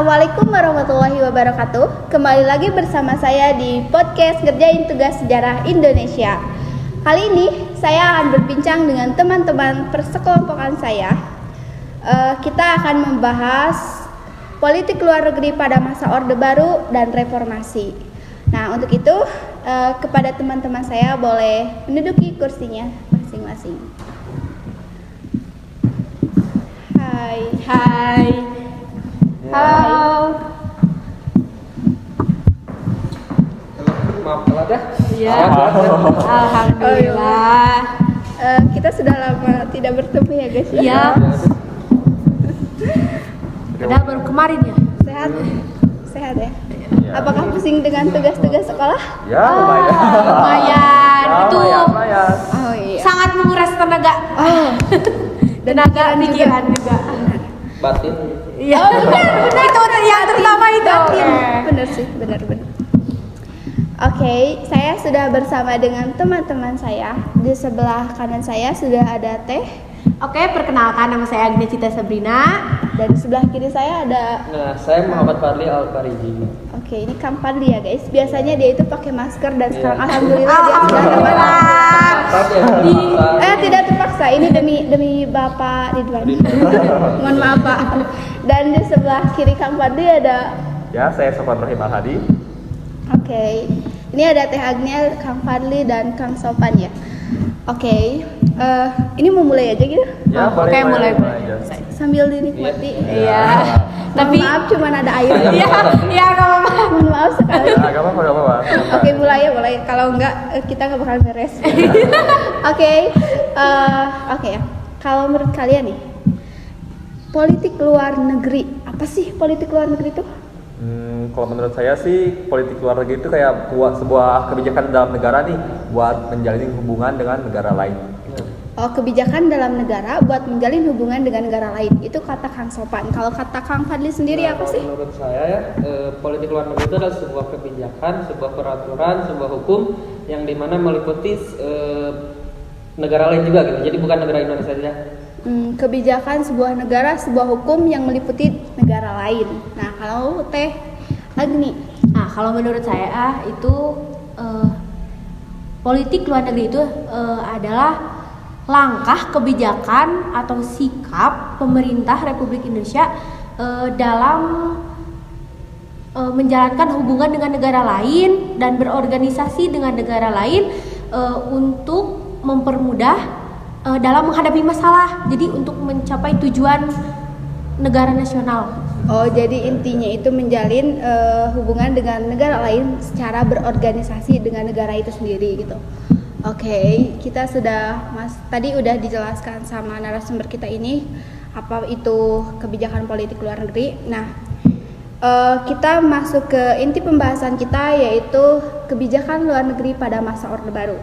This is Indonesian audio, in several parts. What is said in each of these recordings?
Assalamualaikum warahmatullahi wabarakatuh. Kembali lagi bersama saya di podcast Ngerjain Tugas Sejarah Indonesia. Kali ini saya akan berbincang dengan teman-teman persekelompokan saya. Kita akan membahas politik luar negeri pada masa Orde Baru dan Reformasi. Nah, untuk itu kepada teman-teman saya boleh menduduki kursinya masing-masing. Hai. Halo. Maaf telat ya? Iya. Alhamdulillah. Kita sudah lama tidak bertemu ya guys ya. Iya. Padahal baru kemarin ya. Sehat ya. Apakah pusing dengan tugas-tugas sekolah? Ya, lumayan. Lumayan. Itu Lumayan. Oh iya. sangat menguras tenaga. Tenaga pikiran juga. Batin. Iya. Itu yang terutama itu. Benar sih, benar. Oke, saya sudah bersama dengan teman-teman saya. Di sebelah kanan saya sudah ada Teh. Oke, perkenalkan nama saya Agnesita Sabrina. Dan di sebelah kiri saya ada. Nah, saya Muhammad Fadli Al-Fariji. Oke, ini Kang Fadli ya guys. Biasanya dia itu pakai masker dan sekarang Iya. alhamdulillah dia sudah Alhamdulillah. tidak terpaksa. Ini demi Bapak Ridwan. Mohon maaf Pak. Dan di sebelah kiri Kang Fadli ada. Ya, saya Sofwan Rahim Al-Hadi. Oke, ini ada Teh Agnia, Kang Fadli dan Kang Sopan ya. Oke, ini mau mulai aja gitu. Ya, Oke, mulai. aja. Sambil dinikmati. Iya. Tapi Tapi maaf cuman ada air. iya, enggak apa-apa. Mohon maaf sekali. Ya, gak apa-apa. Oke, mulai ya, mulai. Kalau enggak kita nggak bakal beres. Oke ya. Kalau menurut kalian nih, politik luar negeri apa sih politik luar negeri itu? Kalau menurut saya sih politik luar negeri itu kayak buat sebuah kebijakan dalam negara nih buat menjalin hubungan dengan negara lain. Oh, kebijakan dalam negara buat menjalin hubungan dengan negara lain. Itu kata Kang Sopan. Kalau kata Kang Fadli sendiri apa sih? Menurut saya ya, politik luar negeri itu adalah sebuah kebijakan, sebuah peraturan, sebuah hukum yang dimana meliputi negara lain juga gitu. Jadi bukan negara Indonesia saja. Kebijakan sebuah negara, sebuah hukum yang meliputi negara lain. Nah, kalau Teh Agni, Nah, kalau menurut saya itu politik luar negeri itu adalah langkah kebijakan atau sikap pemerintah Republik Indonesia dalam menjalankan hubungan dengan negara lain dan berorganisasi dengan negara lain untuk mempermudah dalam menghadapi masalah. Jadi untuk mencapai tujuan negara nasional. oh jadi intinya itu menjalin hubungan dengan negara lain secara berorganisasi dengan negara itu sendiri gitu. Oke, kita tadi udah dijelaskan sama narasumber kita ini apa itu kebijakan politik luar negeri. Nah, kita masuk ke inti pembahasan kita yaitu kebijakan luar negeri pada masa Orde Baru.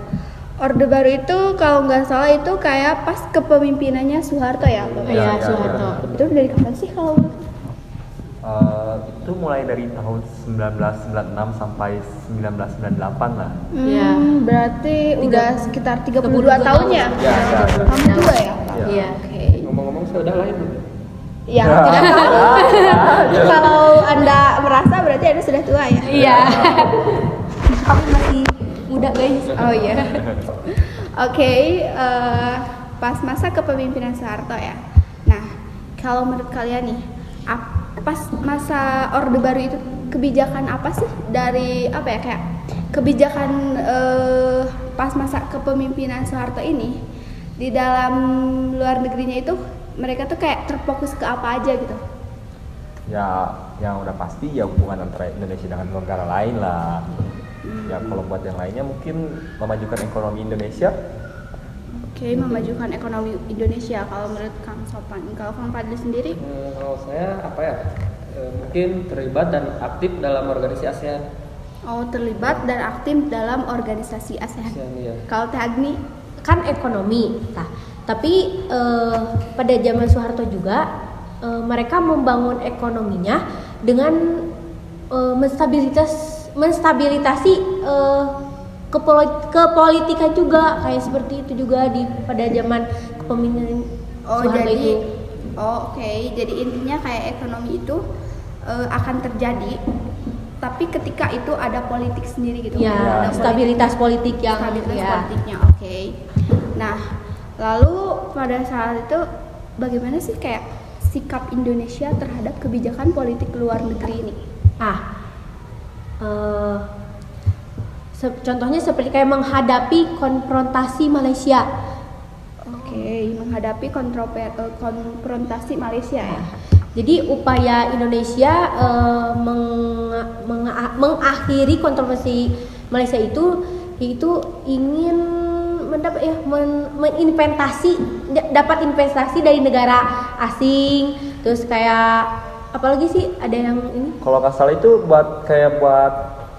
Orde Baru itu kalau nggak salah itu kayak pas kepemimpinannya Soeharto ya? Iya, Soeharto. Itu dari kapan sih kalau? Itu mulai dari tahun 1996 sampai 1998 lah. Iya. Berarti udah sekitar 32 tahun ya? Ya. Kamu juga ya? Iya. Oke. Ngomong-ngomong saya udah lahir belum? Ya, tidak tahu. Kalau Anda merasa berarti Anda sudah tua ya? Iya. Kamu masih muda guys. Oh iya. Oke, pas masa kepemimpinan Soeharto ya. Nah, kalau menurut kalian nih, pas masa Orde Baru itu kebijakan apa sih dari apa ya kayak kebijakan pas masa kepemimpinan Soeharto ini di dalam luar negerinya itu mereka tuh kayak terfokus ke apa aja gitu? Ya, yang udah pasti ya hubungan antara Indonesia dengan negara lain lah. Ya, kalau buat yang lainnya mungkin memajukan ekonomi Indonesia. Oke, memajukan ekonomi Indonesia kalau menurut Kang Sopan. Kalau Kang Fadli sendiri? Kalau saya apa ya? Mungkin terlibat dan aktif dalam organisasi ASEAN. Oh, terlibat dan aktif dalam organisasi ASEAN. Iya. Kalau Teh Agni? Kan ekonomi. Nah, tapi pada zaman Soeharto juga mereka membangun ekonominya dengan menstabilitasi kepolitikan juga kayak seperti itu juga pada zaman kepemimpinan Soeharto itu. Oke, jadi intinya kayak ekonomi itu akan terjadi, tapi ketika itu ada politik sendiri gitu. Ya, Ada stabilitas politik yang stabilitas ya. politiknya, oke. Nah, lalu pada saat itu bagaimana sih kayak sikap Indonesia terhadap kebijakan politik luar negeri ini? Contohnya seperti kayak menghadapi konfrontasi Malaysia. Oke, menghadapi konfrontasi Malaysia ya. Jadi upaya Indonesia mengakhiri kontroversi Malaysia itu ingin dapat investasi dari negara asing, terus kayak apalagi sih ada yang ini? Kalau nggak salah itu buat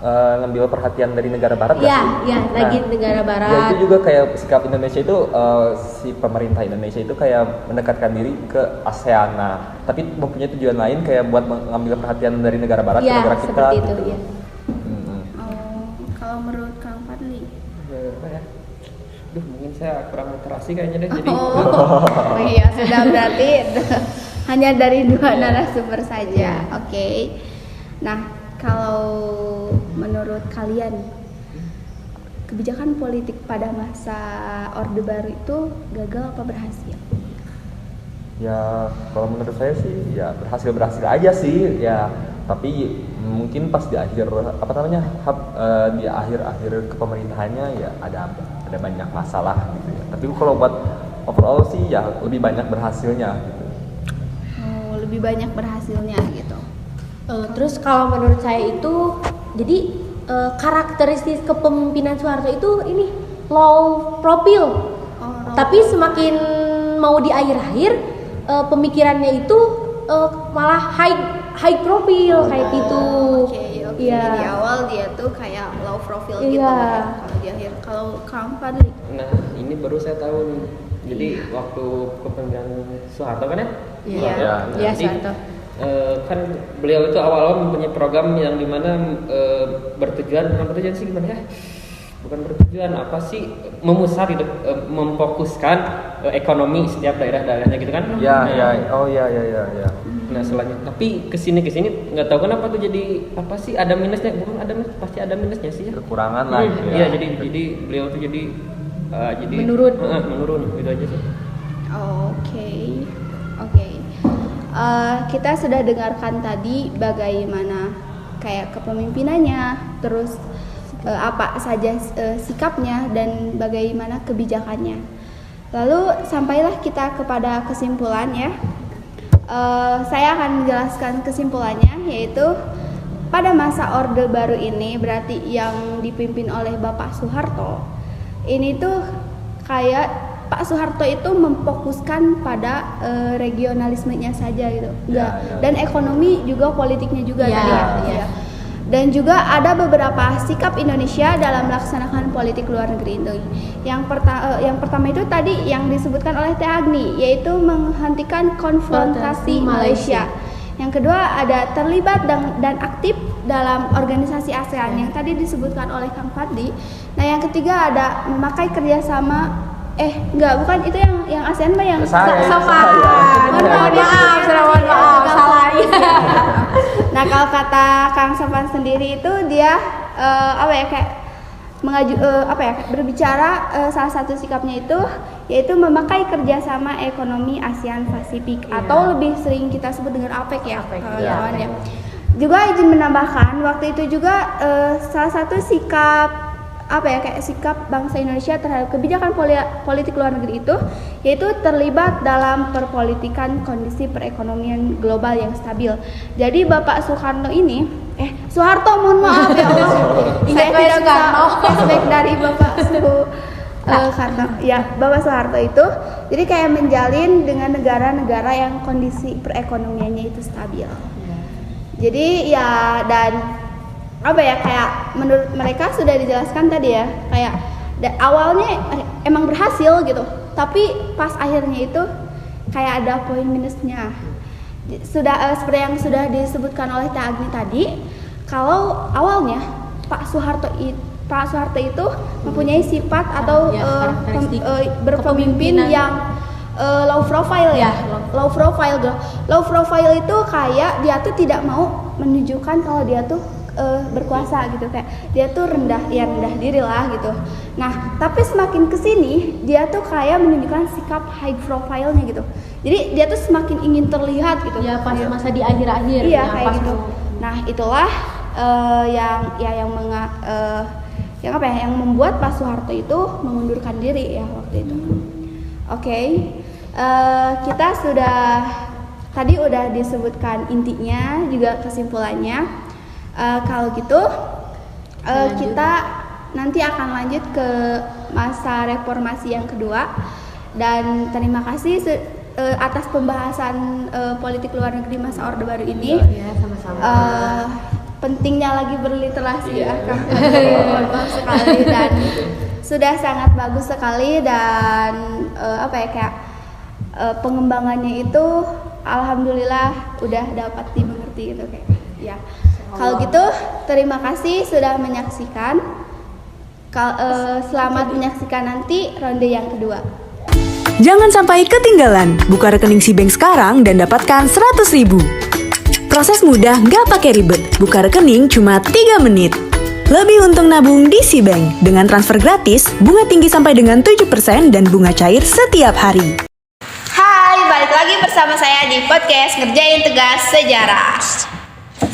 ngambil perhatian dari negara barat nggak sih? Ya, lagi negara barat. Ya itu juga kayak sikap Indonesia itu si pemerintah Indonesia itu kayak mendekatkan diri ke ASEAN. Nah, tapi mempunyai tujuan lain kayak buat mengambil perhatian dari negara barat ke negara kita. Seperti gitu. itu, ya. Kalau menurut Kang Fadli? Apa ya? Mungkin saya kurang literasi kayaknya deh. Jadi Oh iya, sudah berarti hanya dari dua narasumber saja. Oke. Nah, kalau menurut kalian kebijakan politik pada masa Orde Baru itu gagal apa berhasil? Ya kalau menurut saya sih ya berhasil aja sih ya, tapi mungkin pas di akhir di akhir kepemerintahannya ya ada banyak masalah gitu ya. Tapi kalau buat overall sih ya lebih banyak berhasilnya gitu. Oh, lebih banyak berhasilnya gitu. Terus kalau menurut saya itu jadi karakteristik kepemimpinan Soeharto itu ini low profile. Tapi semakin mau di akhir-akhir pemikirannya itu malah high profile kayak gitu. Oke. Iya. Di awal dia tuh kayak low profile Iya. gitu ya. Kalau di akhir, kalau Kang Fadli? nah ini baru saya tahu nih. Jadi waktu kepemimpinan Soeharto kan ya? Iya. Iya, Jadi, Soeharto. kan beliau itu awal-awal mempunyai program yang dimana bukan bertujuan sih gimana ya? Bukan bertujuan apa sih, memusat gitu, memfokuskan ekonomi setiap daerah-daerahnya gitu kan? Ya. Nah selanjutnya, tapi kesini nggak tahu kenapa tuh jadi apa sih, ada minusnya, bukan ada minus, pasti ada minusnya sih ya. Kekurangan lah gitu ya. Iya, jadi beliau tuh jadi menurun gitu aja sih. Oke. Kita sudah dengarkan tadi bagaimana kayak kepemimpinannya, terus apa saja sikapnya dan bagaimana kebijakannya. Lalu sampailah kita kepada kesimpulan ya. Saya akan menjelaskan kesimpulannya, yaitu pada masa Orde Baru ini berarti yang dipimpin oleh Bapak Soeharto. Ini tuh kayak Pak Soeharto itu memfokuskan pada regionalismenya saja gitu, dan ekonomi juga politiknya juga tadi ya. Dan juga ada beberapa sikap Indonesia dalam melaksanakan politik luar negeri itu. Yang pertama itu tadi yang disebutkan oleh Teh Agni, yaitu menghentikan konfrontasi Malaysia. Yang kedua ada terlibat dan aktif dalam organisasi ASEAN yang tadi disebutkan oleh Kang Fadli. Nah yang ketiga ada memakai kerjasama bukan itu yang ASEAN mah yang Sofan. Mohon maaf, salah. Nah kalau kata Kang Sofan sendiri itu dia berbicara salah satu sikapnya itu yaitu memakai kerjasama ekonomi ASEAN Pasifik atau lebih sering kita sebut dengan APEC ya. Juga izin menambahkan waktu itu juga salah satu sikap sikap bangsa Indonesia terhadap kebijakan politik luar negeri itu yaitu terlibat dalam perpolitikan kondisi perekonomian global yang stabil. Jadi Bapak Soeharto ini Soeharto mohon maaf ya Allah. Saya tidak bisa flashback dari Bapak Soeharto. Ya, Bapak Soeharto itu jadi kayak menjalin dengan negara-negara yang kondisi perekonomiannya itu stabil. Jadi ya dan kayak menurut mereka sudah dijelaskan tadi ya, kayak awalnya emang berhasil gitu, tapi pas akhirnya itu kayak ada poin minusnya. Sudah seperti yang sudah disebutkan oleh Teh Agni tadi, kalau awalnya Pak Soeharto itu mempunyai sifat atau berpemimpin yang low profile ya. Ya, Low profile girl. Low profile itu kayak dia tuh tidak mau menunjukkan kalau dia tuh berkuasa gitu, kayak dia tuh rendah diri lah gitu. Nah, tapi semakin kesini dia tuh kayak menunjukkan sikap high profile-nya gitu. Jadi dia tuh semakin ingin terlihat gitu. Ya pas masa di akhir-akhir. Iya ya, kayak pas gitu. Nah itulah yang membuat Pak Soeharto itu mengundurkan diri ya waktu itu. Oke. Kita tadi udah disebutkan intinya juga kesimpulannya. Kalau gitu kita nanti akan lanjut ke masa reformasi yang kedua, dan terima kasih atas pembahasan politik luar negeri masa Orde Baru ini. Ya, sama-sama. Pentingnya lagi berliterasi ya, bagus sekali dan sudah sangat bagus sekali, dan pengembangannya itu alhamdulillah udah dapat dimengerti gitu kayak ya. Kalau gitu terima kasih sudah menyaksikan. Selamat menyaksikan nanti ronde yang kedua. Jangan sampai ketinggalan. Buka rekening Sibank sekarang dan dapatkan 100.000. Proses mudah, nggak pakai ribet. Buka rekening cuma 3 menit. Lebih untung nabung di Sibank. Dengan transfer gratis, bunga tinggi sampai dengan 7% dan bunga cair setiap hari. Hai, balik lagi bersama saya di podcast Ngerjain Tugas Sejarah.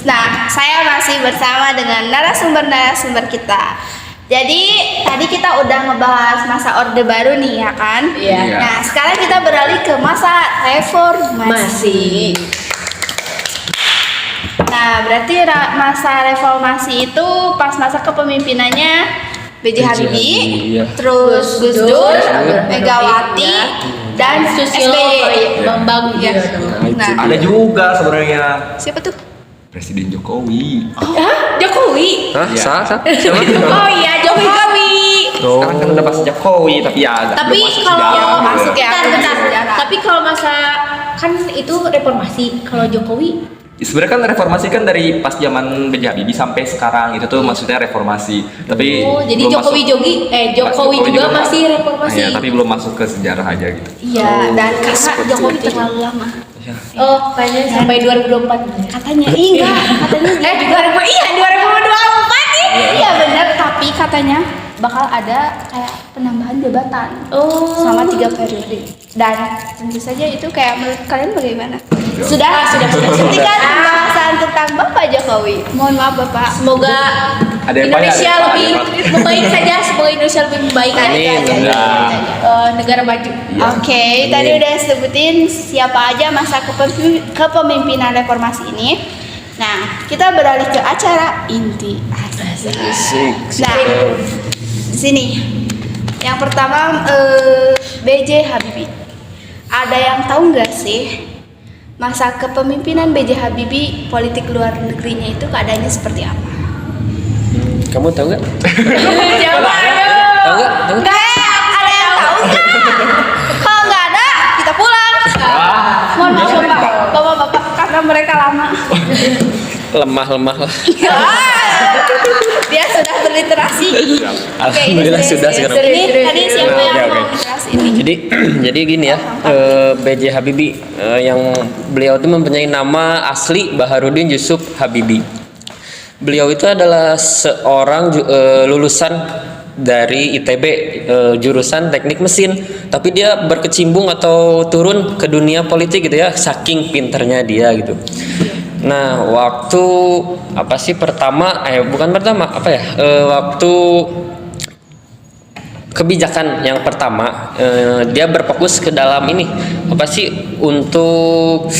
Nah, saya masih bersama dengan narasumber-narasumber kita. Jadi tadi kita udah ngebahas masa Orde Baru nih ya kan? Iya. Nah sekarang kita beralih ke masa reformasi. Nah berarti masa reformasi itu pas masa kepemimpinannya B.J. Habibie, iya. terus Gus Dur, Megawati, dan SBY. Bambang Ya. Nah, Ada juga sebenarnya siapa tuh? Presiden Jokowi. Hah? Jokowi? Hah? Ya. Siapa? Oh iya, Jokowi. Sekarang kan udah pas Jokowi, tapi ya agak Tapi belum masuk kalau sejarah, masuk gitu. ya. bentar. Sejarah. Tapi kalau masa kan itu reformasi. Kalau Jokowi Sebenarnya kan reformasi kan dari pas zaman B.J. Habibie sampai sekarang itu tuh maksudnya reformasi. Tapi jadi belum Jokowi masuk- Jokowi juga masih reformasi. Iya, tapi belum masuk ke sejarah aja gitu. Iya, dan karena Jokowi terlalu lama. Ya. Oh, kayaknya sampai 2024. Katanya katanya juga 2024 nih. iya benar, tapi katanya bakal ada kayak penambahan jabatan selama 3 periode, dan tentu saja itu kayak menurut kalian bagaimana? Sudah. Hentikan pembahasan tentang Bapak Jokowi. Mohon maaf Bapak. Semoga Ada yang Indonesia banyak, ada lebih yang banyak. membaik saja. Semoga Indonesia lebih membaik ya. Amin. Negara maju. Oke, tadi udah sebutin siapa aja masa kepemimpinan reformasi ini. Nah, kita beralih ke acara inti. Nah, di sini yang pertama B.J. Habibie. Ada yang tahu nggak sih masa kepemimpinan B.J. Habibie, politik luar negerinya itu keadaannya seperti apa? Kamu tahu nggak? Siapa? Tahu nggak? Ada yang tahu nggak? Kalau nggak ada, kita pulang. Mohon maaf bapak-bapak karena mereka lama. Lemah lah. Dia sudah berliterasi. Oke, ini Alhamdulillah serius, sudah serius. sekarang. Ini tadi siapa Oke, yang oke. mau literasi ini? Jadi gini ya, B.J. Habibie yang beliau itu mempunyai nama asli Baharudin Yusuf Habibie. Beliau itu adalah seorang lulusan dari ITB jurusan teknik mesin, tapi dia berkecimpung atau turun ke dunia politik gitu ya, saking pinternya dia gitu. Nah, waktu waktu kebijakan yang pertama, dia berfokus ke dalam ini untuk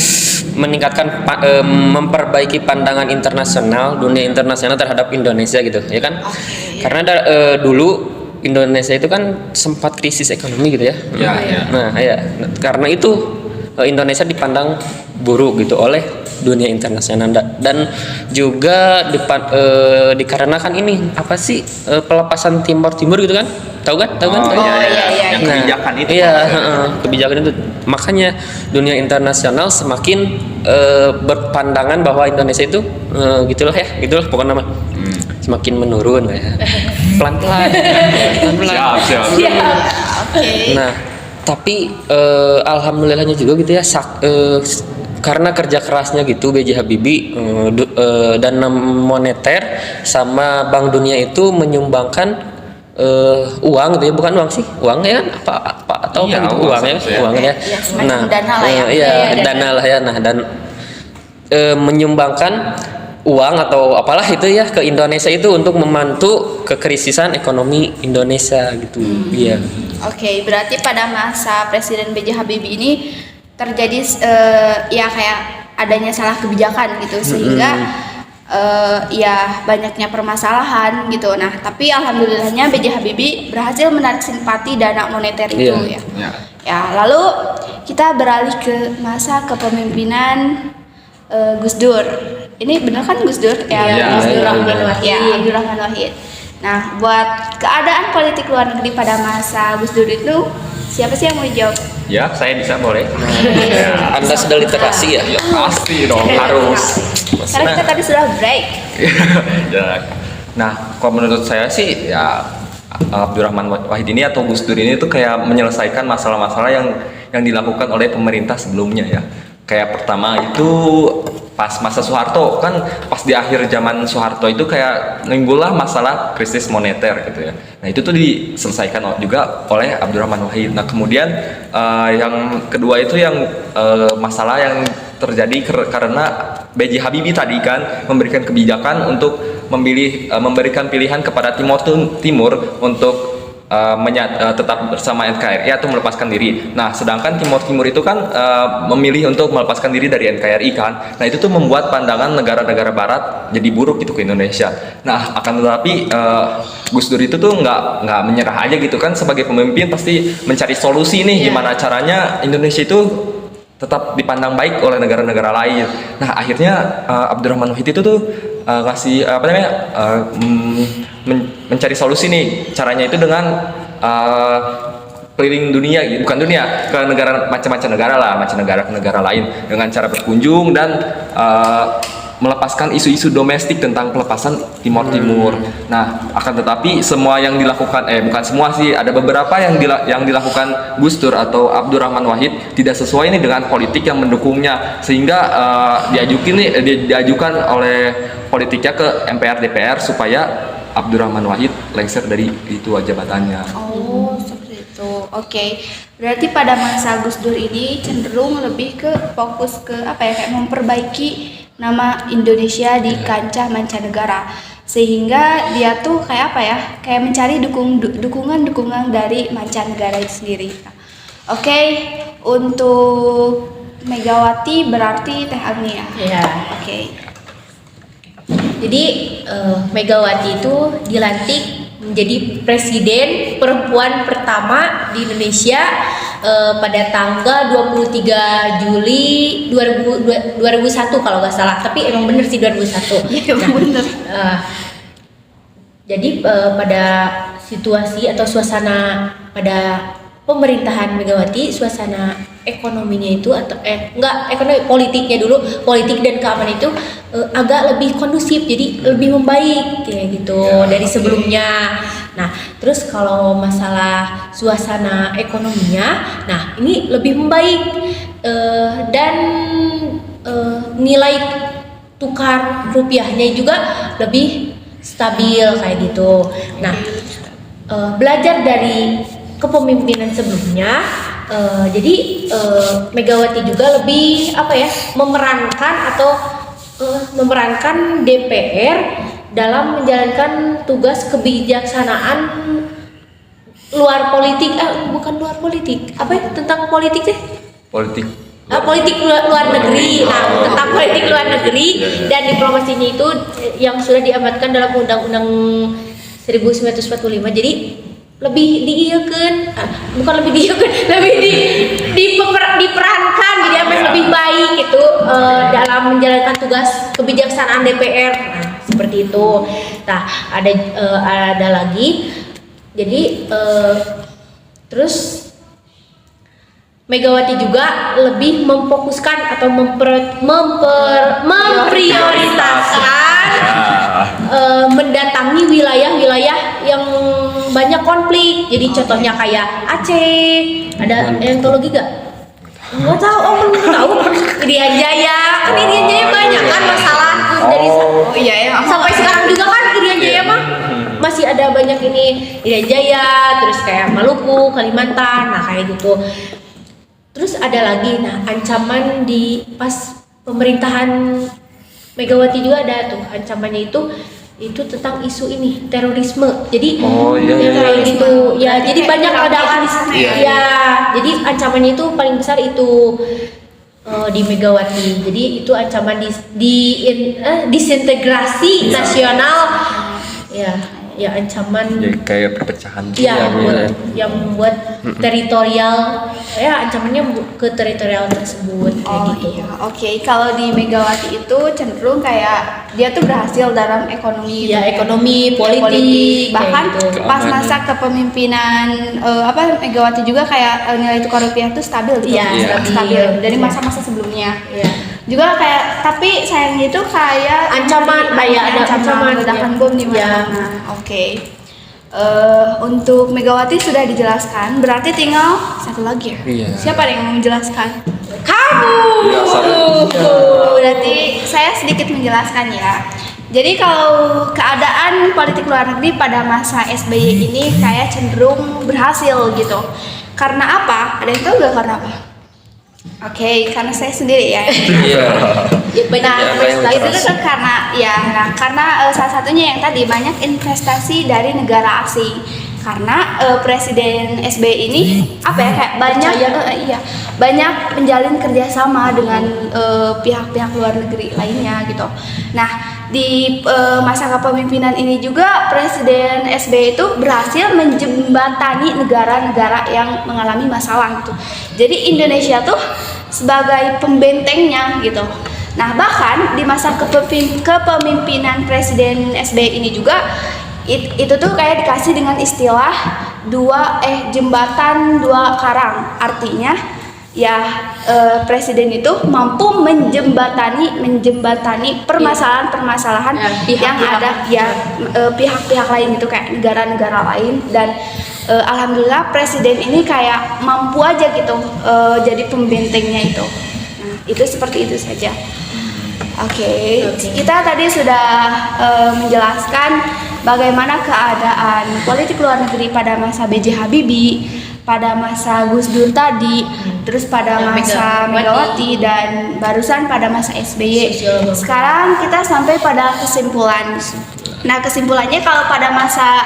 meningkatkan memperbaiki pandangan dunia internasional terhadap Indonesia gitu ya kan. Karena dulu Indonesia itu kan sempat krisis ekonomi gitu ya. Iya. Nah, ya karena itu Indonesia dipandang buruk gitu oleh dunia internasional, dan juga dikarenakan ini pelepasan Timur gitu kan, tahu kan? iya. Yang kebijakan itu. Iya, kebijakan itu, makanya dunia internasional semakin berpandangan bahwa Indonesia itu gitulah pokoknya nama semakin menurun lah ya, pelan-pelan. Siap. Oke. Nah, Tapi alhamdulillahnya juga gitu ya, karena kerja kerasnya gitu B.J. Habibie, dana moneter sama Bank Dunia itu menyumbangkan uang gitu ya, bukan uang sih, uang ya kan, apa atau Iya, apa gitu, uang uang ya, sebenarnya. uang ya. semacam dana lah ya. Iya, dana lah ya. Nah, dan menyumbangkan uang atau apalah itu ya ke Indonesia itu untuk membantu kekrisisan ekonomi Indonesia gitu. Iya. Oke, berarti pada masa Presiden B.J. Habibie ini terjadi ya kayak adanya salah kebijakan gitu sehingga ya banyaknya permasalahan gitu. Nah, tapi alhamdulillahnya B.J. Habibie berhasil menarik simpati dana moneter itu Iya. ya. Ya, lalu kita beralih ke masa kepemimpinan Gus Dur. Ini benar kan Gus Dur? Ya, Iya, Abdurrahman iya. Wahid. Ya, Abdurrahman Wahid. Nah, buat keadaan politik luar negeri pada masa Gus Dur itu siapa sih yang mau jawab? Ya, saya bisa boleh. Anda sudah literasi ya? Ya, pasti dong, harus. Karena kita tadi sudah break. Ya. Nah, kalau menurut saya sih ya Abdurrahman Wahid ini atau Gus Dur ini tuh kayak menyelesaikan masalah-masalah yang dilakukan oleh pemerintah sebelumnya ya. Kayak pertama itu pas masa Soeharto, kan pas di akhir zaman Soeharto itu kayak nimbullah masalah krisis moneter gitu ya. Nah itu tuh diselesaikan juga oleh Abdurrahman Wahid. Nah kemudian yang kedua itu yang masalah yang terjadi karena B.J. Habibie tadi kan memberikan kebijakan untuk memberikan pilihan kepada Timur untuk tetap bersama NKRI atau melepaskan diri. Nah, sedangkan Timur itu kan memilih untuk melepaskan diri dari NKRI kan. Nah, itu tuh membuat pandangan negara-negara Barat jadi buruk gitu ke Indonesia. Nah, akan tetapi Gus Dur itu tuh nggak menyerah aja gitu kan, sebagai pemimpin pasti mencari solusi nih gimana caranya Indonesia itu tetap dipandang baik oleh negara-negara lain. Nah, akhirnya Abdurrahman Wahid itu tuh ngasih mencari solusi nih. Caranya itu dengan keliling dunia, bukan dunia, ke negara macam-macam negara lah, ke negara lain dengan cara berkunjung dan melepaskan isu-isu domestik tentang pelepasan Timur. Nah, akan tetapi semua yang dilakukan, bukan semua sih, ada beberapa yang dilakukan Gus Dur atau Abdurrahman Wahid tidak sesuai nih dengan politik yang mendukungnya, sehingga diajukan oleh politiknya ke MPR DPR supaya Abdurrahman Wahid lengser dari itu jabatannya. Oh, seperti itu. Oke. Berarti pada masa Gus Dur ini cenderung lebih ke fokus ke apa ya, kayak memperbaiki nama Indonesia di kancah mancanegara. Sehingga dia tuh kayak apa ya? Kayak mencari dukungan dari mancanegara itu sendiri. Oke, untuk Megawati berarti Teh Agni ya. Iya. Oke. Jadi Megawati itu dilantik menjadi presiden perempuan pertama di Indonesia pada tanggal 23 Juli 2001 kalau nggak salah, tapi emang bener sih 2001. Iya, bener. Jadi pada situasi atau suasana pada pemerintahan Megawati, suasana ekonominya itu atau ekonomi politiknya dulu, politik dan keamanan itu agak lebih kondusif, jadi lebih membaik kayak gitu dari sebelumnya. Nah, terus kalau masalah suasana ekonominya, nah ini lebih membaik dan nilai tukar rupiahnya juga lebih stabil kayak gitu. Nah, belajar dari kepemimpinan sebelumnya, jadi Megawati juga lebih memerankan DPR dalam menjalankan tugas kebijaksanaan tentang politik sih? Politik luar negeri. Nah, tentang politik luar negeri dan diplomasinya itu yang sudah diamatkan dalam Undang-Undang 1945. Jadi lebih diperankan jadi lebih baik itu dalam menjalankan tugas kebijaksanaan DPR. Nah, seperti itu. Nah, ada lagi. Jadi terus Megawati juga lebih memfokuskan atau memprioritaskan mendatangi wilayah-wilayah yang banyak konflik. Jadi contohnya kayak Aceh, ada yang tahu lagi gak? Nggak tahu, tahu Irian Jaya, kan Irian Jaya banyak kan masalah. Jadi sampai sekarang juga kan Irian Jaya mah masih ada banyak ini Irian Jaya, terus kayak Maluku, Kalimantan, nah kayak gitu. Terus ada lagi, nah ancaman di pas pemerintahan Megawati juga ada tuh ancamannya itu tentang isu ini terorisme. Jadi kayak gitu ya. Jadi banyak ledakan ya. Jadi ancamannya itu paling besar itu di Megawati. Jadi itu ancaman disintegrasi nasional ya ancaman kayak perpecahan yang membuat teritorial ancamannya ke teritorial tersebut kayak gitu. Oke. Kalau di Megawati itu cenderung kayak dia tuh berhasil dalam ekonomi ekonomi, politik, bahkan gitu. pas masa kepemimpinan Megawati juga kayak nilai tukar rupiah tuh stabil gitu. Stabil dari masa-masa sebelumnya. Juga kayak tapi sayangnya itu kayak ancaman ada ancaman ledakan bom di mana-mana. Oke. Untuk Megawati sudah dijelaskan, berarti tinggal satu lagi ya. Siapa yang mau menjelaskan? Kamu. Berarti saya sedikit menjelaskan ya. Jadi kalau keadaan politik luar negeri pada masa SBY ini kayak cenderung berhasil gitu. Karena apa? Ada yang tahu nggak karena apa? Oke, karena saya sendiri ya. Itu kan karena salah satunya yang tadi banyak investasi dari negara asing. Karena Presiden SBY ini kayak banyak menjalin kerjasama dengan pihak-pihak luar negeri lainnya gitu. Nah di masa kepemimpinan ini juga Presiden SBY itu berhasil menjembatani negara-negara yang mengalami masalah gitu. Jadi Indonesia tuh sebagai pembentengnya gitu. Nah bahkan di masa kepemimpinan Presiden SBY ini juga itu tuh kayak dikasih dengan istilah jembatan dua karang. Artinya presiden itu mampu menjembatani permasalahan-permasalahan yang ada pihak-pihak lain itu kayak negara-negara lain. Dan alhamdulillah presiden ini kayak mampu aja gitu jadi pembentengnya itu. Nah itu seperti itu saja. Oke. Kita tadi sudah menjelaskan bagaimana keadaan politik luar negeri pada masa B.J. Habibie, pada masa Gus Dur tadi, terus pada masa Megawati, dan barusan pada masa SBY. Sekarang kita sampai pada kesimpulan. Nah kesimpulannya kalau pada masa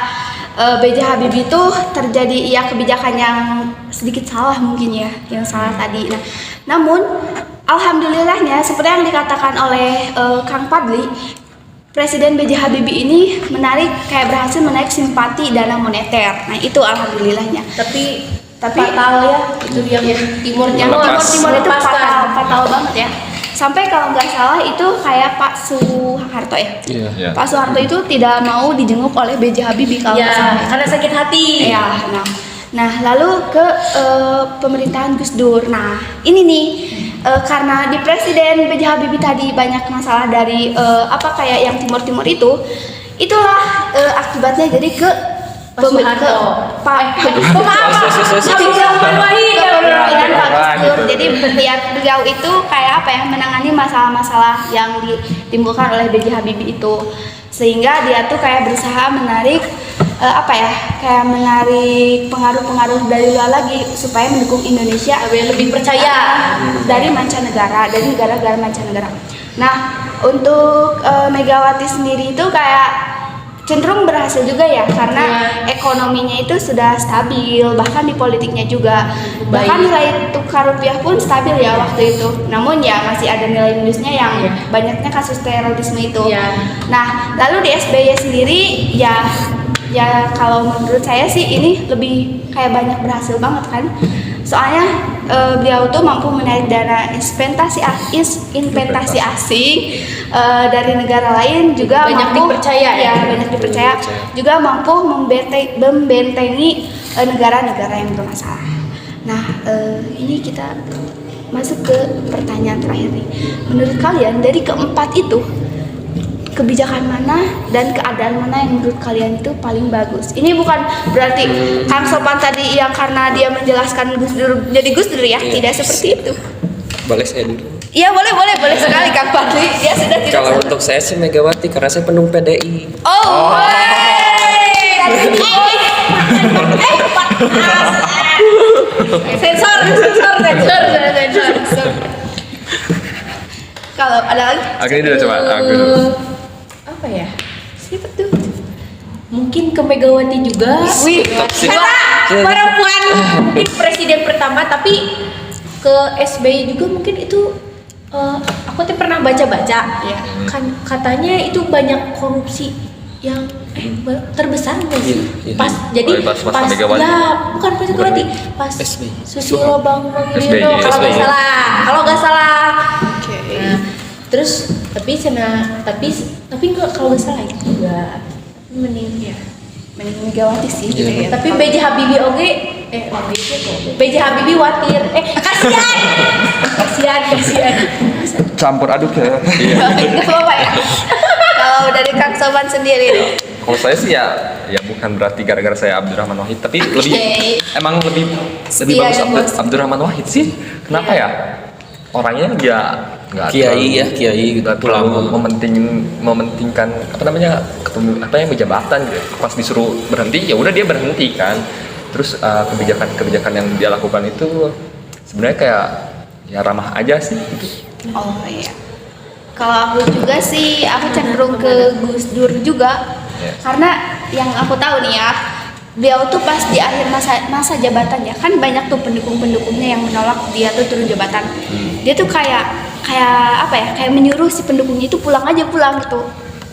B.J. Habibie itu terjadi kebijakan yang sedikit salah mungkin yang salah tadi. Nah, namun alhamdulillahnya seperti yang dikatakan oleh Kang Padli, Presiden B.J. Habibie ini berhasil menarik simpati dana moneter. Nah itu alhamdulillahnya. Tapi fatal itu yang timur itu fatal banget ya. Sampai kalau nggak salah itu kayak Pak Soeharto ya. Pak Soeharto itu tidak mau dijenguk oleh B.J. Habibie kalau nggak salah. Karena sakit hati. Nah lalu ke pemerintahan Gus Dur. Nah ini nih. Karena di Presiden B.J. Habibie tadi banyak masalah dari kayak yang timur-timur itulah akibatnya jadi ke jadi beliau itu kayak menangani masalah-masalah yang ditimbulkan oleh B.J. Habibie itu, sehingga dia tuh kayak berusaha menarik menarik pengaruh-pengaruh dari luar lagi supaya mendukung Indonesia lebih percaya dari negara-negara mancanegara. Nah untuk Megawati sendiri itu kayak cenderung berhasil juga ya, karena ekonominya itu sudah stabil, bahkan di politiknya juga. Bahkan nilai tukar rupiah pun stabil ya waktu itu. Namun masih ada nilai minusnya yang banyaknya kasus terorisme itu. Nah lalu di SBY sendiri kalau menurut saya sih ini lebih kayak banyak berhasil banget kan. Soalnya beliau tuh mampu menarik dana investasi asing dari negara lain, juga banyak dipercaya juga mampu membentengi negara-negara yang bermasalah. Nah ini kita masuk ke pertanyaan terakhir nih. Menurut kalian dari keempat itu kebijakan mana dan keadaan mana yang menurut kalian itu paling bagus. Ini bukan berarti Kang Sopan tadi yang karena dia menjelaskan Gus Dur jadi Gus Dur ya, tidak seperti itu. Boleh saya dulu. Iya boleh sekali Kang Fadli. Dia sudah tidak Kalau salah. untuk saya sih Megawati karena saya pendukung PDI. Oh. Sensor. Kalau ada lagi? Oke, dulu coba. Aku dulu. Apa ya? Siapa tuh? Mungkin ke Megawati juga. Wih, Karena perempuan mungkin presiden pertama, tapi ke SBY juga mungkin itu aku tuh pernah baca-baca. Iya. Kan katanya itu banyak korupsi yang terbesar nggak sih? Iya. Pas jadi Oh, pas pas Megawati. ya bukan pas Megawati, pas SBY. Susilo Bambang SBY, Yudhoyono kalau nggak SBY. salah. Kalau nggak salah. Oke. Nah, terus tapi nggak kalau nggak salah itu juga mending ya. Mending Megawati sih gitu ya. Tapi BJ Habibie oke BJ Habibie watir. Kasihan. Campur aduk ya. Gak apa-apa ya. Kalau dari Kang Soban sendiri nih. Kalau saya sih ya bukan berarti gara-gara saya Abdurrahman Wahid, tapi emang lebih Setia bagus dan bagus. Abdurrahman Wahid sih. Kenapa ya? Orangnya dia nggak Kiai gitu. nggak terlalu mementingkan apa yang jabatan gitu. Pas disuruh berhenti ya udah dia berhenti kan. Terus kebijakan yang dia lakukan itu sebenarnya kayak ya ramah aja sih gitu. Oh iya. Kalau aku juga sih, aku cenderung ke Gus Dur juga. Yes. Karena yang aku tahu nih ya, beliau tuh pas di akhir masa jabatannya kan banyak tuh pendukung-pendukungnya yang menolak dia tuh turun jabatan. Dia tuh kayak apa ya? Kayak menyuruh si pendukungnya itu pulang gitu.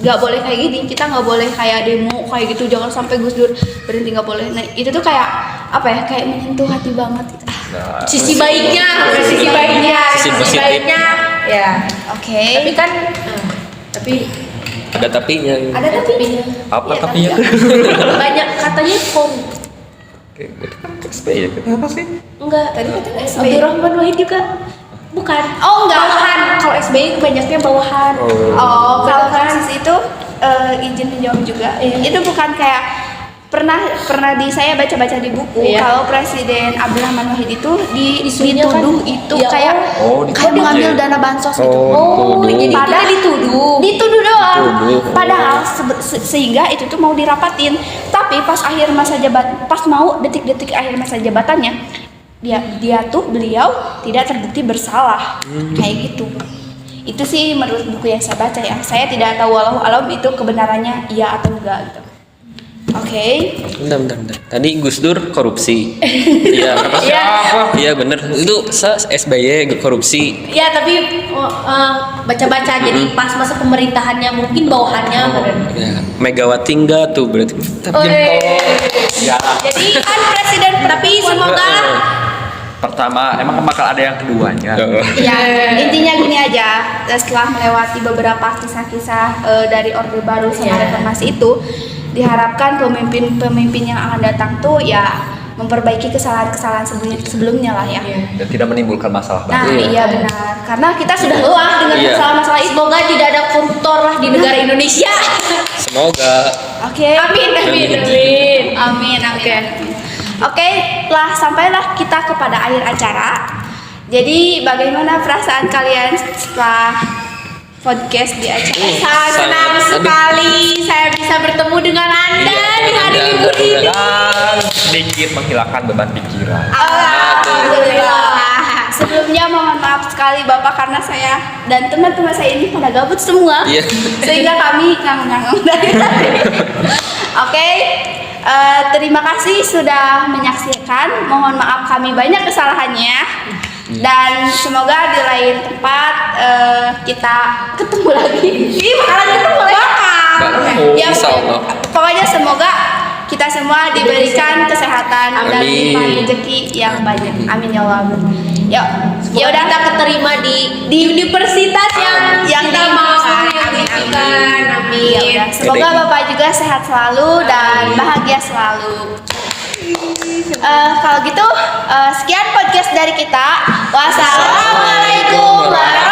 Gak boleh kayak gini, kita nggak boleh kayak demo kayak gitu, jangan sampai Gus Dur berhenti, nggak boleh. Nah itu tuh kayak apa ya? Kayak menyentuh hati banget. Gitu. Nah, Sisi baiknya Sisi positif. Ya. Oke. Tapi kan tapi Ada tapinya. ada tapinya. apa Iya, tapi ya? Banyak katanya Oke, itu kan SBY ya. Kenapa sih? enggak Tadi katanya SBY. Abdurrahman Wahid juga bukan. Oh, enggak. Bawahan. Kalau SBY banyaknya bawahan. Oh, kalau kasus itu izin menjawab juga. Itu bukan kayak pernah di saya baca-baca di buku Iya. kalau Presiden Abdurrahman Wahid itu Isunya dituduh kan, itu ya, kayak kayak mengambil dana bansos gitu. Oh, jadi Padahal kita dituduh doang. Dituduh. Padahal sehingga itu tuh mau dirapatin. Tapi pas akhir masa pas mau detik-detik akhir masa jabatannya beliau tidak terbukti bersalah. Kayak gitu. Itu sih menurut buku yang saya baca ya. Saya tidak tahu walau alam itu kebenarannya iya atau enggak gitu. Oke. Bentar. Tadi Gus Dur korupsi. Iya, kata siapa? Iya bener. Itu SBY korupsi. Ya tapi baca-baca jadi pas masa pemerintahannya mungkin bawahannya bener. Ya, Megawati enggak tuh berarti. Tapi Ya. Jadi kan presiden Tapi semoga Pertama, emang bakal ada yang keduanya. ya intinya gini aja. Setelah melewati beberapa kisah-kisah dari Orde Baru sama Iya. reformasi itu, diharapkan pemimpin yang akan datang tuh ya memperbaiki kesalahan-kesalahan sebelumnya lah ya. Dan tidak menimbulkan masalah Nah baru. iya benar, karena kita sudah lelah dengan Iya. masalah-masalah itu. semoga tidak ada koruptor lah di negara Indonesia. Semoga. Oke. Amin. Oke, sampailah kita kepada akhir acara. Jadi bagaimana perasaan kalian setelah podcast di acara? Sangat senang sekali saya bisa bertemu dengan Anda di hari libur ini. Dan sedikit menghilangkan beban pikiran. Alhamdulillah. Sebelumnya mohon maaf sekali Bapak karena saya dan teman-teman saya ini pada gabut semua. Iya. Sehingga kami nganggung dari tadi. Oke. Terima kasih sudah menyaksikan. Mohon maaf kami banyak kesalahannya. Dan semoga di lain tempat kita ketemu lagi. Ini bakalan ketemu lagi. Ya, Insya Allah. pokoknya semoga kita semua diberikan kesehatan dan Amin. limpahan rezeki yang banyak. Amin ya Allah. Ya udah Kita keterima di universitas yang kita mau impikan. Ya udah. Semoga Bapak juga sehat selalu dan bahagia selalu. Kalau gitu sekian podcast dari kita. Wassalamualaikum warahmatullahi